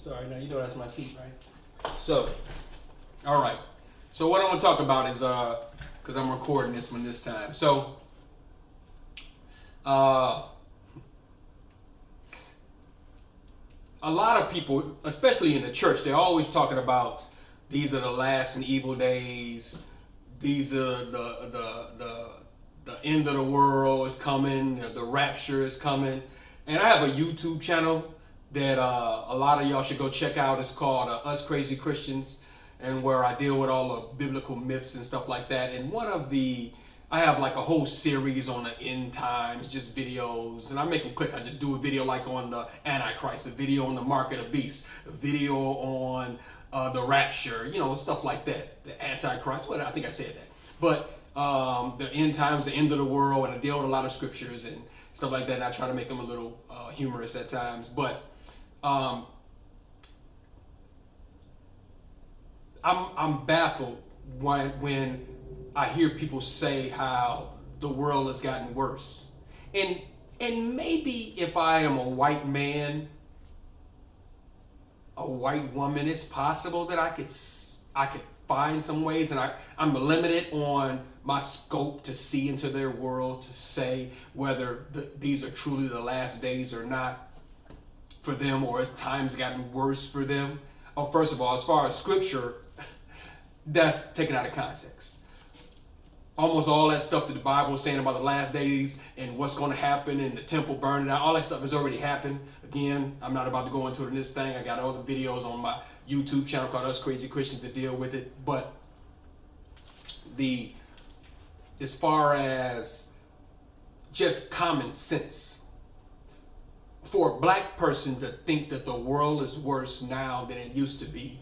sorry. Now you know that's my seat, right? So, all right. So what I want to talk about is because I'm recording this one this time. So, a lot of people, especially in the church, they're always talking about these are the last and evil days. These are the end of the world is coming. The rapture is coming. And I have a YouTube channel that a lot of y'all should go check out. It's called Us Crazy Christians, and where I deal with all the biblical myths and stuff like that. And I have like a whole series on the end times, just videos, and I make them quick. I just do a video like on the Antichrist, a video on the Mark of the Beast, a video on the rapture, stuff like that. The Antichrist, I think I said that. But the end times, the end of the world, and I deal with a lot of scriptures and stuff like that. And I try to make them a little humorous at times. But I'm baffled when I hear people say how the world has gotten worse. And maybe if I am a white man, a white woman, it's possible that I could find some ways, and I'm limited on my scope to see into their world to say whether these are truly the last days or not for them, or has times gotten worse for them. Oh, first of all, as far as scripture, that's taken out of context. Almost all that stuff that the Bible is saying about the last days and what's going to happen and the temple burning out, all that stuff has already happened. Again, I'm not about to go into it in this thing. I got other videos on my YouTube channel called Us Crazy Christians to deal with it. But as far as just common sense, for a black person to think that the world is worse now than it used to be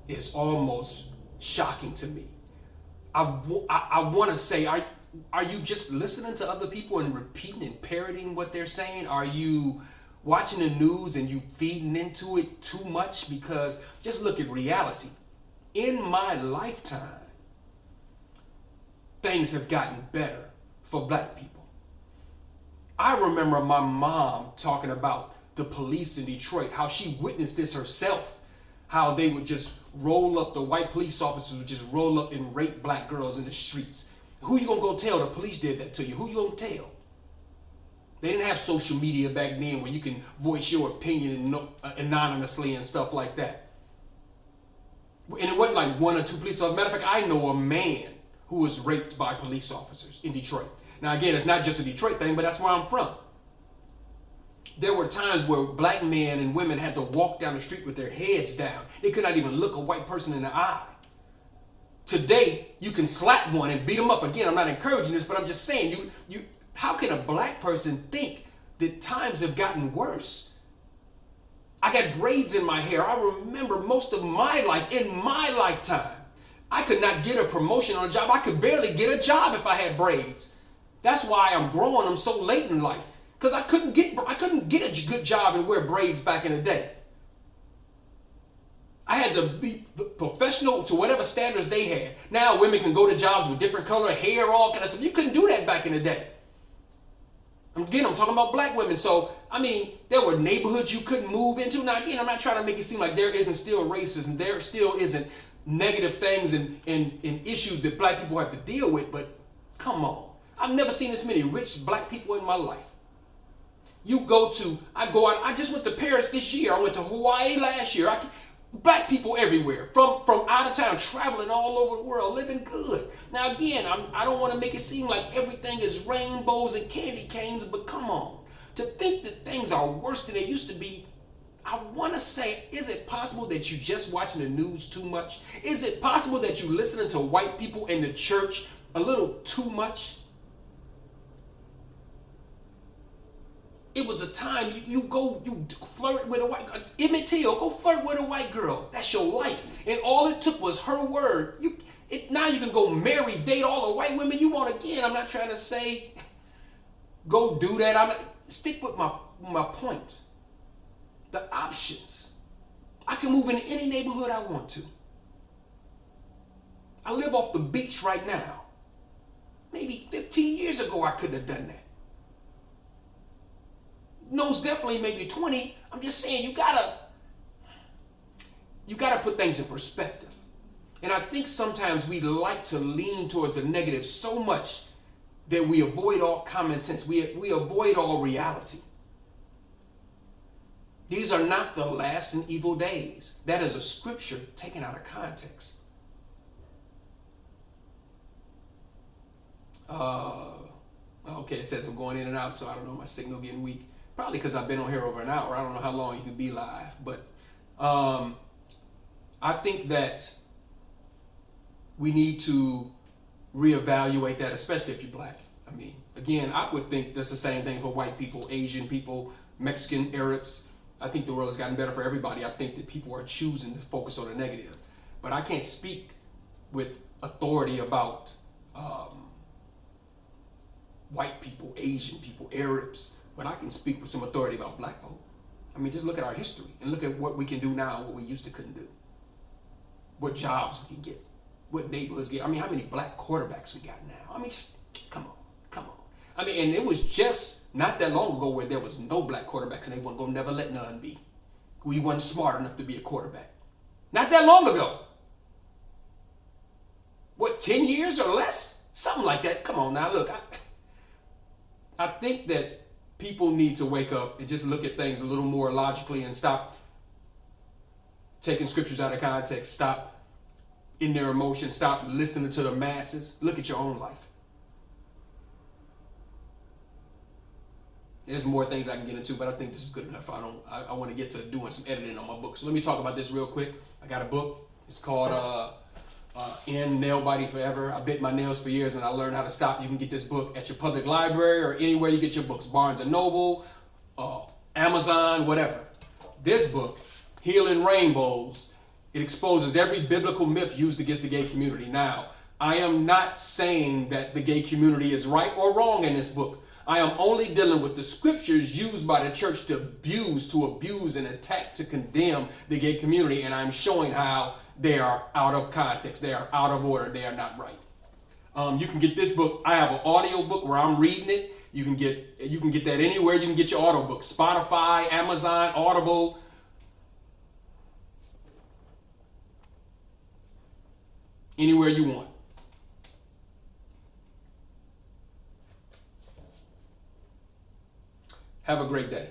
is almost shocking to me. I want to say, are you just listening to other people and repeating and parroting what they're saying? Are you watching the news and you feeding into it too much? Because just look at reality. In my lifetime, things have gotten better for black people. I remember my mom talking about the police in Detroit, how she witnessed this herself, how they would just roll up, the white police officers would just roll up and rape black girls in the streets. Who you gonna go tell the police did that to you? Who you gonna tell? They didn't have social media back then where you can voice your opinion anonymously and stuff like that. And it wasn't like one or two police officers. Matter of fact, I know a man who was raped by police officers in Detroit. Now again, it's not just a Detroit thing, but that's where I'm from. There were times where black men and women had to walk down the street with their heads down. They could not even look a white person in the eye. Today, you can slap one and beat them up. Again, I'm not encouraging this, but I'm just saying, how can a black person think that times have gotten worse? I got braids in my hair. I remember most of my life, in my lifetime, I could not get a promotion on a job. I could barely get a job if I had braids. That's why I'm growing them so late in life. Because I couldn't get a good job and wear braids back in the day. I had to be professional to whatever standards they had. Now women can go to jobs with different color hair, all kind of stuff. You couldn't do that back in the day. Again, I'm talking about black women. So, there were neighborhoods you couldn't move into. Now, again, I'm not trying to make it seem like there isn't still racism. There still isn't negative things and issues that black people have to deal with. But come on. I've never seen this many rich black people in my life. I just went to Paris this year. I went to Hawaii last year. Black people everywhere, from out of town, traveling all over the world, living good. Now again, I don't want to make it seem like everything is rainbows and candy canes, but come on. To think that things are worse than they used to be, I want to say, is it possible that you're just watching the news too much? Is it possible that you're listening to white people in the church a little too much? It was a time you flirt with a white girl. Emmett Till, go flirt with a white girl. That's your life. And all it took was her word. Now you can go marry, date all the white women you want. Again, I'm not trying to say go do that. Stick with my point. The options. I can move into any neighborhood I want to. I live off the beach right now. Maybe 15 years ago I couldn't have done that. Most definitely maybe 20. I'm just saying you gotta You got to put things in perspective. And I think sometimes we like to lean towards the negative so much that we avoid all common sense. We avoid all reality. These are not the last and evil days. That is a scripture taken out of context. Okay, it says I'm going in and out, so I don't know, my signal getting weak. Probably because I've been on here over an hour. I don't know how long you can be live. But I think that we need to reevaluate that, especially if you're black. I mean, again, I would think that's the same thing for white people, Asian people, Mexican, Arabs. I think the world has gotten better for everybody. I think that people are choosing to focus on the negative. But I can't speak with authority about white people, Asian people, Arabs, but I can speak with some authority about black folk. I mean, just look at our history and look at what we can do now and what we used to couldn't do. What jobs we can get, what neighborhoods get. I mean, how many black quarterbacks we got now? I mean, just come on. I mean, and it was just not that long ago where there was no black quarterbacks and they weren't gonna never let none be. We wasn't smart enough to be a quarterback. Not that long ago. What, 10 years or less? Something like that. Come on now, look. I think that people need to wake up and just look at things a little more logically and stop taking scriptures out of context. Stop in their emotions. Stop listening to the masses. Look at your own life. There's more things I can get into, but I think this is good enough. I want to get to doing some editing on my book. So let me talk about this real quick. I got a book. It's called End Nail Biting Forever. I bit my nails for years and I learned how to stop. You can get this book at your public library or anywhere you get your books. Barnes & Noble, Amazon, whatever. This book, Healing Rainbows, it exposes every biblical myth used against the gay community. Now, I am not saying that the gay community is right or wrong in this book. I am only dealing with the scriptures used by the church to abuse and attack, to condemn the gay community. And I'm showing how they are out of context. They are out of order. They are not right. You can get this book. I have an audio book where I'm reading it. You can get that anywhere. You can get your audio book. Spotify, Amazon, Audible. Anywhere you want. Have a great day.